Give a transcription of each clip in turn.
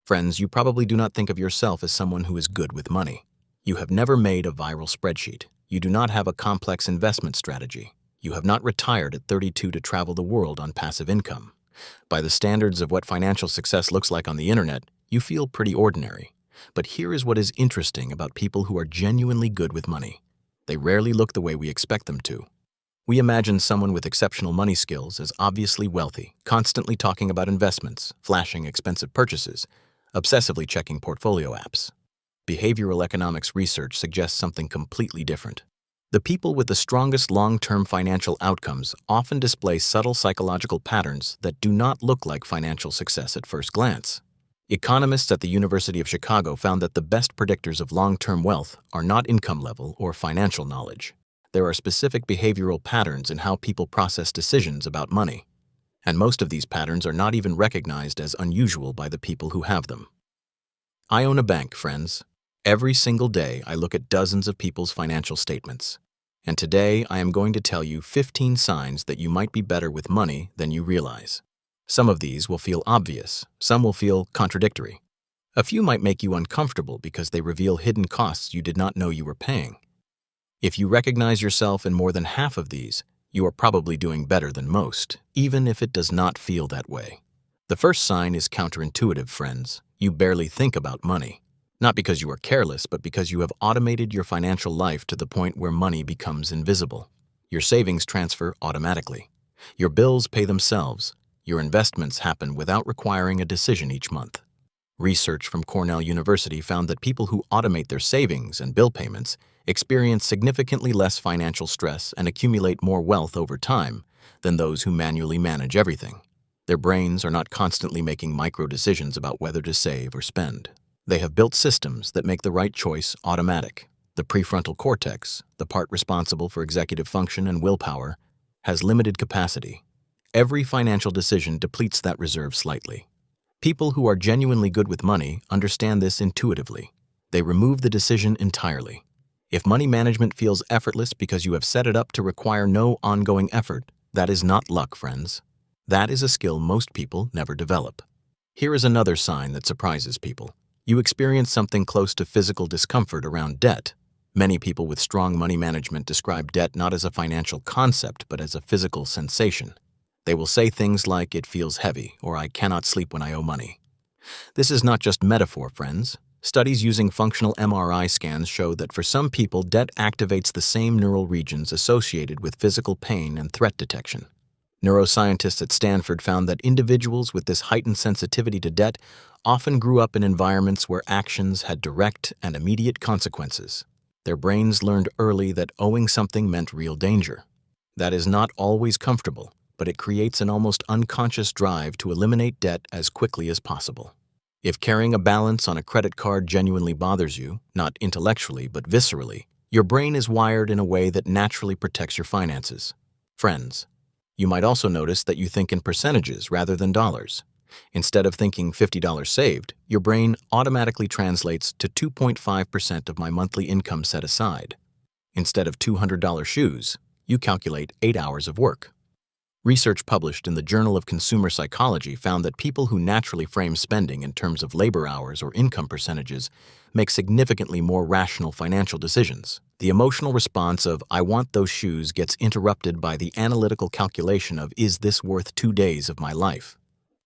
Friends, you probably do not think of yourself as someone who is good with money. You have never made a viral spreadsheet. You do not have a complex investment strategy. You have not retired at 32 to travel the world on passive income. By the standards of what financial success looks like on the internet, you feel pretty ordinary. But here is what is interesting about people who are genuinely good with money. They rarely look the way we expect them to. We imagine someone with exceptional money skills as obviously wealthy, constantly talking about investments, flashing expensive purchases, obsessively checking portfolio apps. Behavioral economics research suggests something completely different. The people with the strongest long-term financial outcomes often display subtle psychological patterns that do not look like financial success at first glance. Economists at the University of Chicago found that the best predictors of long-term wealth are not income level or financial knowledge. There are specific behavioral patterns in how people process decisions about money. And most of these patterns are not even recognized as unusual by the people who have them. I own a bank, friends. Every single day, I look at dozens of people's financial statements. And today, I am going to tell you 15 signs that you might be better with money than you realize. Some of these will feel obvious, some will feel contradictory. A few might make you uncomfortable because they reveal hidden costs you did not know you were paying. If you recognize yourself in more than half of these, you are probably doing better than most, even if it does not feel that way. The first sign is counterintuitive, friends. You barely think about money. Not because you are careless, but because you have automated your financial life to the point where money becomes invisible. Your savings transfer automatically. Your bills pay themselves. Your investments happen without requiring a decision each month. Research from Cornell University found that people who automate their savings and bill payments experience significantly less financial stress and accumulate more wealth over time than those who manually manage everything. Their brains are not constantly making micro decisions about whether to save or spend. They have built systems that make the right choice automatic. The prefrontal cortex, the part responsible for executive function and willpower, has limited capacity. Every financial decision depletes that reserve slightly. People who are genuinely good with money understand this intuitively. They remove the decision entirely. If money management feels effortless because you have set it up to require no ongoing effort, that is not luck, friends. That is a skill most people never develop. Here is another sign that surprises people. You experience something close to physical discomfort around debt. Many people with strong money management describe debt not as a financial concept, but as a physical sensation. They will say things like, "It feels heavy," or "I cannot sleep when I owe money." This is not just metaphor, friends. Studies using functional MRI scans show that for some people, debt activates the same neural regions associated with physical pain and threat detection. Neuroscientists at Stanford found that individuals with this heightened sensitivity to debt often grew up in environments where actions had direct and immediate consequences. Their brains learned early that owing something meant real danger. That is not always comfortable, but it creates an almost unconscious drive to eliminate debt as quickly as possible. If carrying a balance on a credit card genuinely bothers you, not intellectually but viscerally, your brain is wired in a way that naturally protects your finances. Friends, you might also notice that you think in percentages rather than dollars. Instead of thinking $50 saved, your brain automatically translates to 2.5% of my monthly income set aside. Instead of $200 shoes, you calculate 8 hours of work. Research published in the Journal of Consumer Psychology found that people who naturally frame spending in terms of labor hours or income percentages make significantly more rational financial decisions. The emotional response of "I want those shoes" gets interrupted by the analytical calculation of "Is this worth 2 days of my life?"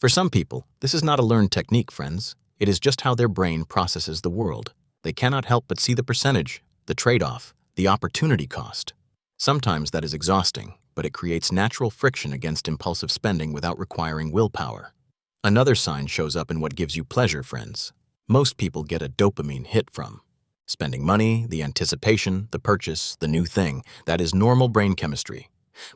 For some people, this is not a learned technique, friends. It is just how their brain processes the world. They cannot help but see the percentage, the trade-off, the opportunity cost. Sometimes that is exhausting, but it creates natural friction against impulsive spending without requiring willpower. Another sign shows up in what gives you pleasure, friends. Most people get a dopamine hit from spending money, the anticipation, the purchase, the new thing. That is normal brain chemistry.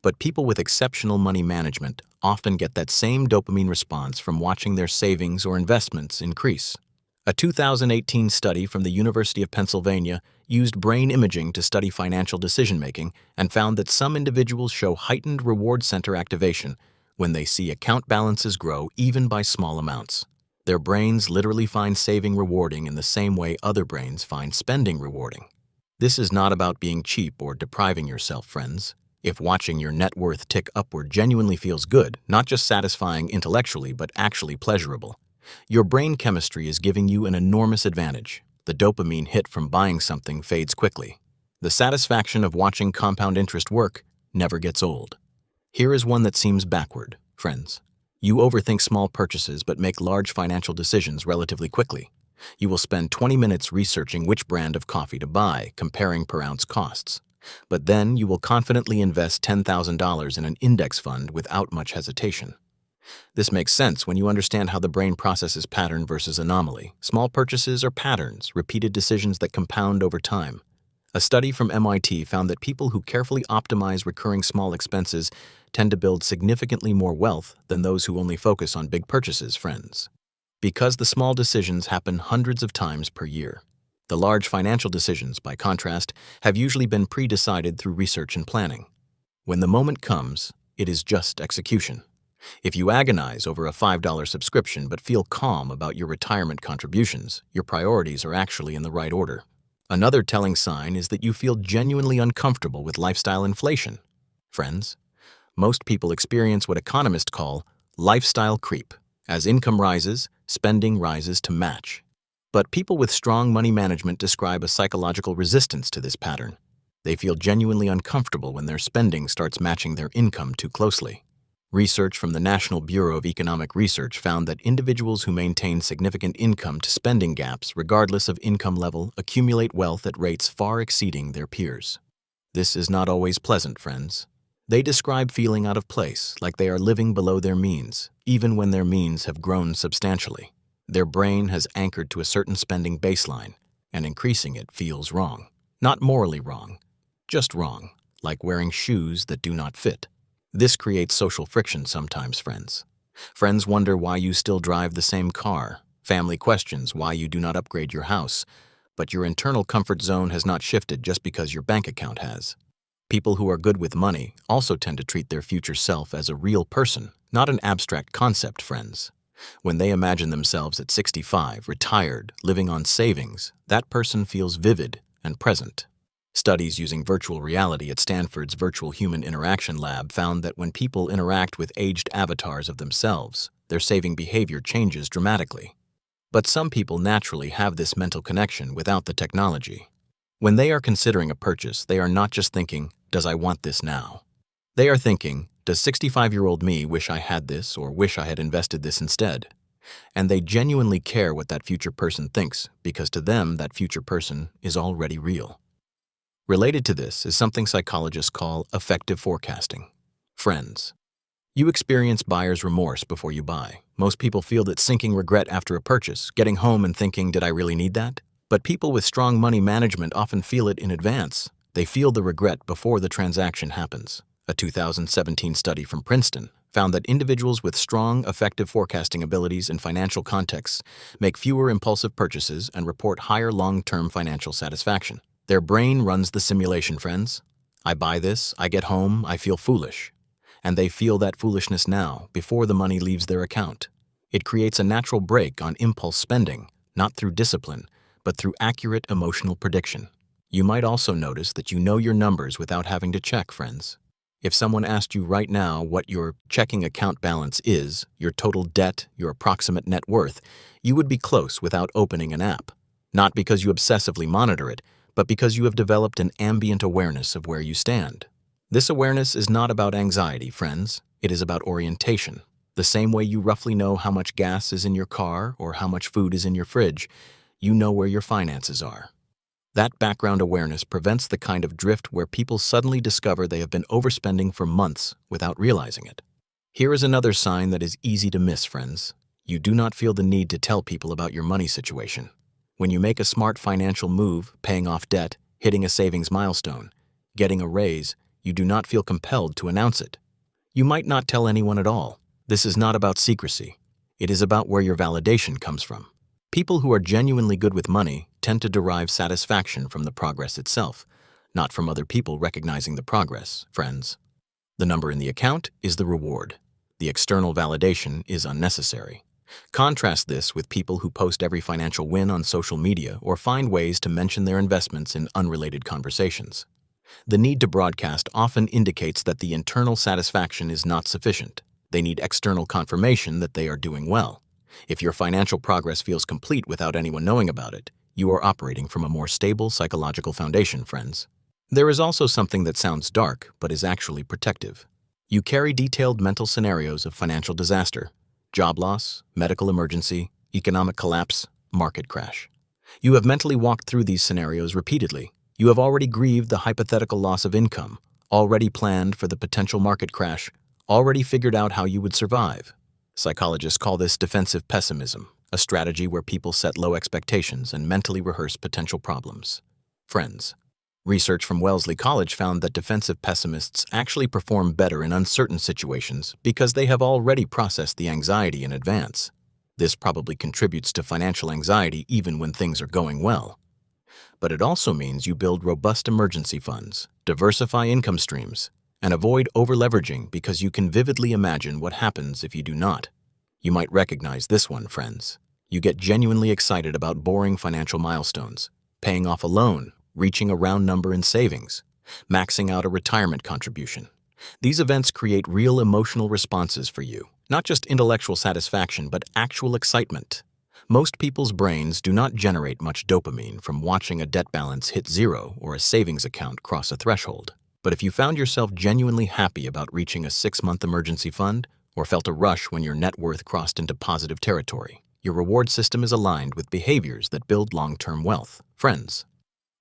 But people with exceptional money management often get that same dopamine response from watching their savings or investments increase. A 2018 study from the University of Pennsylvania used brain imaging to study financial decision-making and found that some individuals show heightened reward center activation when they see account balances grow even by small amounts. Their brains literally find saving rewarding in the same way other brains find spending rewarding. This is not about being cheap or depriving yourself, friends. If watching your net worth tick upward genuinely feels good, not just satisfying intellectually but actually pleasurable, Your brain chemistry is giving you an enormous advantage. The dopamine hit from buying something fades quickly. The satisfaction of watching compound interest work never gets old. Here is one that seems backward, friends. You overthink small purchases but make large financial decisions relatively quickly. You will spend 20 minutes researching which brand of coffee to buy, comparing per ounce costs. But then you will confidently invest $10,000 in an index fund without much hesitation. This makes sense when you understand how the brain processes pattern versus anomaly. Small purchases are patterns, repeated decisions that compound over time. A study from MIT found that people who carefully optimize recurring small expenses tend to build significantly more wealth than those who only focus on big purchases, friends. Because the small decisions happen hundreds of times per year. The large financial decisions, by contrast, have usually been pre-decided through research and planning. When the moment comes, it is just execution. If you agonize over a $5 subscription but feel calm about your retirement contributions, your priorities are actually in the right order. Another telling sign is that you feel genuinely uncomfortable with lifestyle inflation. Friends, most people experience what economists call lifestyle creep. As income rises, spending rises to match. But people with strong money management describe a psychological resistance to this pattern. They feel genuinely uncomfortable when their spending starts matching their income too closely. Research from the National Bureau of Economic Research found that individuals who maintain significant income to spending gaps, regardless of income level, accumulate wealth at rates far exceeding their peers. This is not always pleasant, friends. They describe feeling out of place, like they are living below their means, even when their means have grown substantially. Their brain has anchored to a certain spending baseline, and increasing it feels wrong. Not morally wrong, just wrong, like wearing shoes that do not fit. This creates social friction sometimes, friends. Friends wonder why you still drive the same car. Family questions why you do not upgrade your house. But your internal comfort zone has not shifted just because your bank account has. People who are good with money also tend to treat their future self as a real person, not an abstract concept, friends. When they imagine themselves at 65, retired, living on savings, that person feels vivid and present. Studies using virtual reality at Stanford's Virtual Human Interaction Lab found that when people interact with aged avatars of themselves, their saving behavior changes dramatically. But some people naturally have this mental connection without the technology. When they are considering a purchase, they are not just thinking, "Does I want this now?" They are thinking, "Does 65-year-old me wish I had this or wish I had invested this instead?" And they genuinely care what that future person thinks because to them that future person is already real. Related to this is something psychologists call affective forecasting. Friends, you experience buyer's remorse before you buy. Most people feel that sinking regret after a purchase, getting home and thinking, "Did I really need that?" But people with strong money management often feel it in advance. They feel the regret before the transaction happens. A 2017 study from Princeton found that individuals with strong affective forecasting abilities in financial contexts make fewer impulsive purchases and report higher long-term financial satisfaction. Their brain runs the simulation, friends. I buy this, I get home, I feel foolish. And they feel that foolishness now, before the money leaves their account. It creates a natural brake on impulse spending, not through discipline, but through accurate emotional prediction. You might also notice that you know your numbers without having to check, friends. If someone asked you right now what your checking account balance is, your total debt, your approximate net worth, you would be close without opening an app. Not because you obsessively monitor it, but because you have developed an ambient awareness of where you stand. This awareness is not about anxiety, friends. It is about orientation. The same way you roughly know how much gas is in your car or how much food is in your fridge, you know where your finances are. That background awareness prevents the kind of drift where people suddenly discover they have been overspending for months without realizing it. Here is another sign that is easy to miss, friends. You do not feel the need to tell people about your money situation. When you make a smart financial move, paying off debt, hitting a savings milestone, getting a raise, you do not feel compelled to announce it. You might not tell anyone at all. This is not about secrecy. It is about where your validation comes from. People who are genuinely good with money tend to derive satisfaction from the progress itself, not from other people recognizing the progress, friends. The number in the account is the reward. The external validation is unnecessary. Contrast this with people who post every financial win on social media or find ways to mention their investments in unrelated conversations. The need to broadcast often indicates that the internal satisfaction is not sufficient. They need external confirmation that they are doing well. If your financial progress feels complete without anyone knowing about it, you are operating from a more stable psychological foundation, friends. There is also something that sounds dark, but is actually protective. You carry detailed mental scenarios of financial disaster, job loss, medical emergency, economic collapse, market crash. You have mentally walked through these scenarios repeatedly. You have already grieved the hypothetical loss of income, already planned for the potential market crash, already figured out how you would survive. Psychologists call this defensive pessimism, a strategy where people set low expectations and mentally rehearse potential problems. Friends, research from Wellesley College found that defensive pessimists actually perform better in uncertain situations because they have already processed the anxiety in advance. This probably contributes to financial anxiety even when things are going well. But it also means you build robust emergency funds, diversify income streams, and avoid over-leveraging because you can vividly imagine what happens if you do not. You might recognize this one, friends. You get genuinely excited about boring financial milestones, paying off a loan, reaching a round number in savings, maxing out a retirement contribution. These events create real emotional responses for you, not just intellectual satisfaction, but actual excitement. Most people's brains do not generate much dopamine from watching a debt balance hit zero or a savings account cross a threshold. But if you found yourself genuinely happy about reaching a 6-month emergency fund, or felt a rush when your net worth crossed into positive territory, your reward system is aligned with behaviors that build long-term wealth. Friends,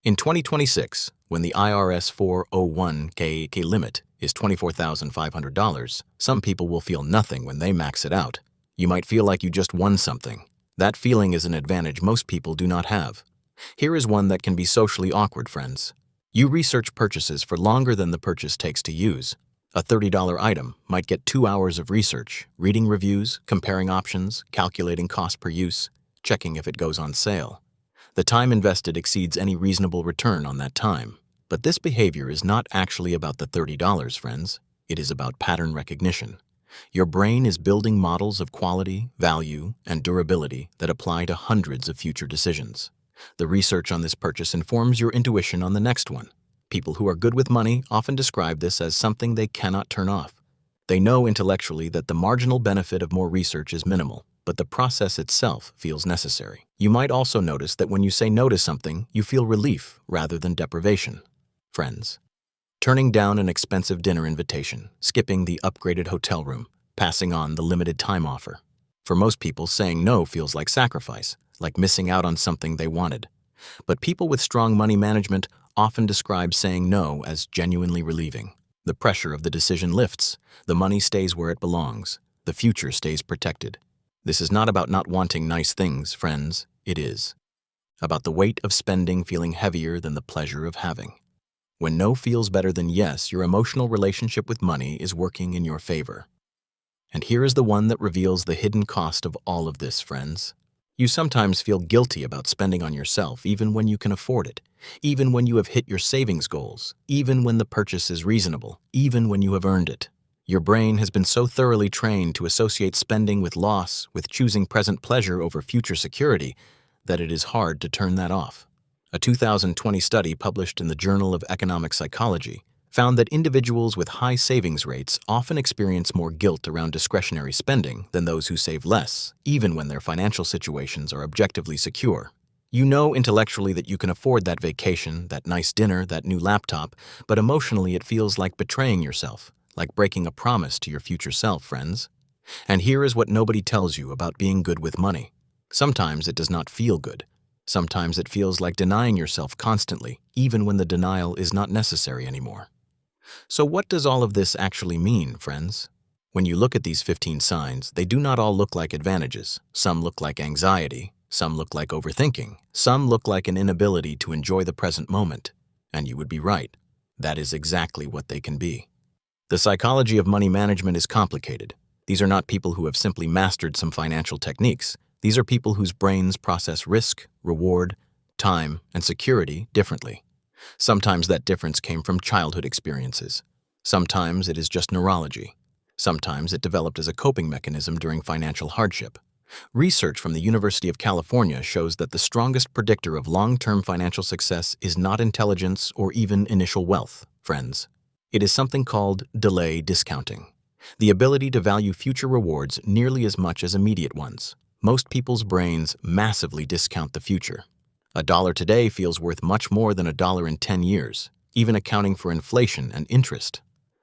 in 2026, when the IRS 401k limit is $24,500, some people will feel nothing when they max it out. You might feel like you just won something. That feeling is an advantage most people do not have. Here is one that can be socially awkward, friends. You research purchases for longer than the purchase takes to use. A $30 item might get 2 hours of research, reading reviews, comparing options, calculating cost per use, checking if it goes on sale. The time invested exceeds any reasonable return on that time. But this behavior is not actually about the $30, friends. It is about pattern recognition. Your brain is building models of quality, value, and durability that apply to hundreds of future decisions. The research on this purchase informs your intuition on the next one. People who are good with money often describe this as something they cannot turn off. They know intellectually that the marginal benefit of more research is minimal, but the process itself feels necessary. You might also notice that when you say no to something, you feel relief rather than deprivation. Friends, turning down an expensive dinner invitation, skipping the upgraded hotel room, passing on the limited time offer. For most people, saying no feels like sacrifice, like missing out on something they wanted. But people with strong money management often describe saying no as genuinely relieving. The pressure of the decision lifts, the money stays where it belongs, the future stays protected. This is not about not wanting nice things, friends. It is about the weight of spending feeling heavier than the pleasure of having. When no feels better than yes, your emotional relationship with money is working in your favor. And here is the one that reveals the hidden cost of all of this, friends. You sometimes feel guilty about spending on yourself even when you can afford it, even when you have hit your savings goals, even when the purchase is reasonable, even when you have earned it. Your brain has been so thoroughly trained to associate spending with loss, with choosing present pleasure over future security, that it is hard to turn that off. A 2020 study published in the Journal of Economic Psychology found that individuals with high savings rates often experience more guilt around discretionary spending than those who save less, even when their financial situations are objectively secure. You know intellectually that you can afford that vacation, that nice dinner, that new laptop, but emotionally it feels like betraying yourself, like breaking a promise to your future self, friends. And here is what nobody tells you about being good with money. Sometimes it does not feel good. Sometimes it feels like denying yourself constantly, even when the denial is not necessary anymore. So what does all of this actually mean, friends? When you look at these 15 signs, they do not all look like advantages. Some look like anxiety, some look like overthinking, some look like an inability to enjoy the present moment. And you would be right. That is exactly what they can be. The psychology of money management is complicated. These are not people who have simply mastered some financial techniques. These are people whose brains process risk, reward, time, and security differently. Sometimes that difference came from childhood experiences. Sometimes it is just neurology. Sometimes it developed as a coping mechanism during financial hardship. Research from the University of California shows that the strongest predictor of long-term financial success is not intelligence or even initial wealth, friends. It is something called delay discounting, the ability to value future rewards nearly as much as immediate ones. Most people's brains massively discount the future. A dollar today feels worth much more than a dollar in 10 years, even accounting for inflation and interest.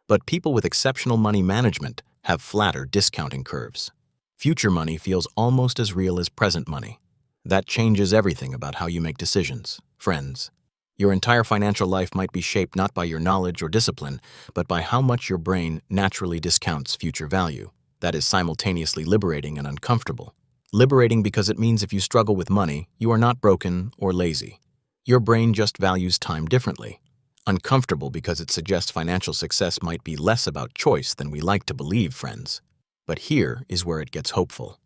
But people with exceptional money management have flatter discounting curves. Future money feels almost as real as present money. That changes everything about how you make decisions, friends. Your entire financial life might be shaped not by your knowledge or discipline, but by how much your brain naturally discounts future value. That is simultaneously liberating and uncomfortable. Liberating because it means if you struggle with money, you are not broken or lazy. Your brain just values time differently. Uncomfortable because it suggests financial success might be less about choice than we like to believe, friends. But here is where it gets hopeful.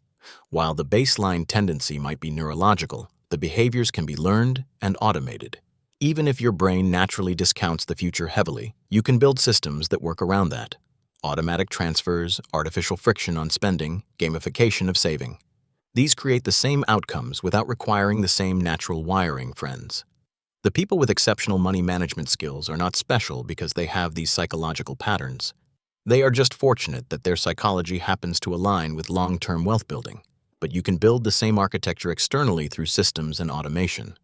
While the baseline tendency might be neurological, the behaviors can be learned and automated. Even if your brain naturally discounts the future heavily, you can build systems that work around that. Automatic transfers, artificial friction on spending, gamification of saving. These create the same outcomes without requiring the same natural wiring, friends. The people with exceptional money management skills are not special because they have these psychological patterns. They are just fortunate that their psychology happens to align with long-term wealth building. But you can build the same architecture externally through systems and automation.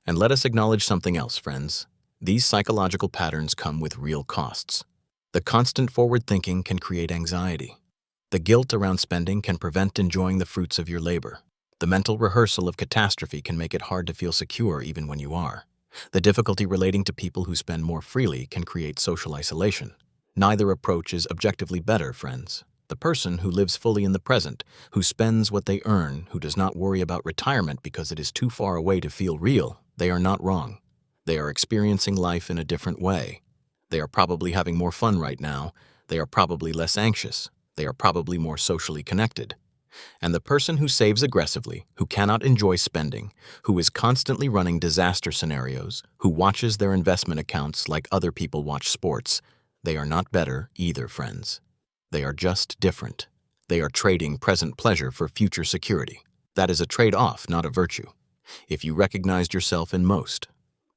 And let us acknowledge something else, friends. These psychological patterns come with real costs. The constant forward thinking can create anxiety. The guilt around spending can prevent enjoying the fruits of your labor. The mental rehearsal of catastrophe can make it hard to feel secure even when you are. The difficulty relating to people who spend more freely can create social isolation. Neither approach is objectively better, friends. The person who lives fully in the present, who spends what they earn, who does not worry about retirement because it is too far away to feel real, they are not wrong. They are experiencing life in a different way. They are probably having more fun right now. They are probably less anxious. They are probably more socially connected. And the person who saves aggressively, who cannot enjoy spending, who is constantly running disaster scenarios, who watches their investment accounts like other people watch sports, they are not better either, friends. They are just different. They are trading present pleasure for future security. That is a trade-off, not a virtue. If you recognized yourself in most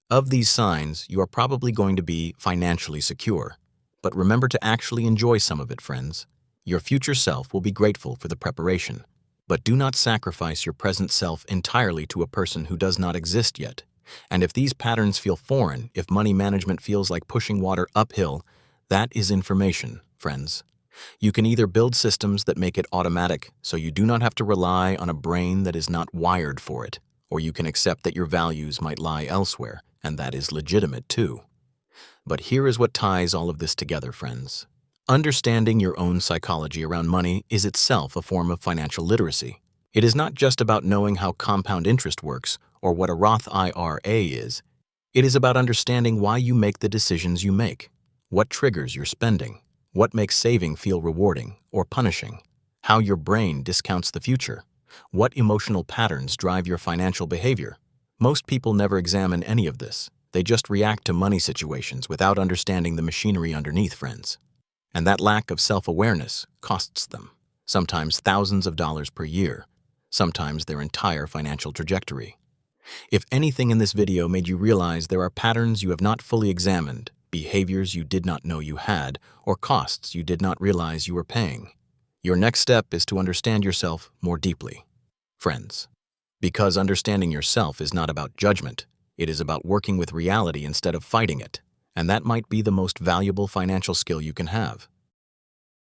of these signs, you are probably going to be financially secure. But remember to actually enjoy some of it, friends. Your future self will be grateful for the preparation. But do not sacrifice your present self entirely to a person who does not exist yet. And if these patterns feel foreign, if money management feels like pushing water uphill, that is information, friends. You can either build systems that make it automatic so you do not have to rely on a brain that is not wired for it, or you can accept that your values might lie elsewhere, and that is legitimate too. But here is what ties all of this together, friends. Understanding your own psychology around money is itself a form of financial literacy. It is not just about knowing how compound interest works or what a Roth IRA is. It is about understanding why you make the decisions you make, what triggers your spending, what makes saving feel rewarding or punishing, how your brain discounts the future, what emotional patterns drive your financial behavior. Most people never examine any of this. They just react to money situations without understanding the machinery underneath, friends. And that lack of self-awareness costs them, sometimes thousands of dollars per year, sometimes their entire financial trajectory. If anything in this video made you realize there are patterns you have not fully examined, behaviors you did not know you had, or costs you did not realize you were paying, your next step is to understand yourself more deeply. Friends, because understanding yourself is not about judgment, it is about working with reality instead of fighting it. And that might be the most valuable financial skill you can have.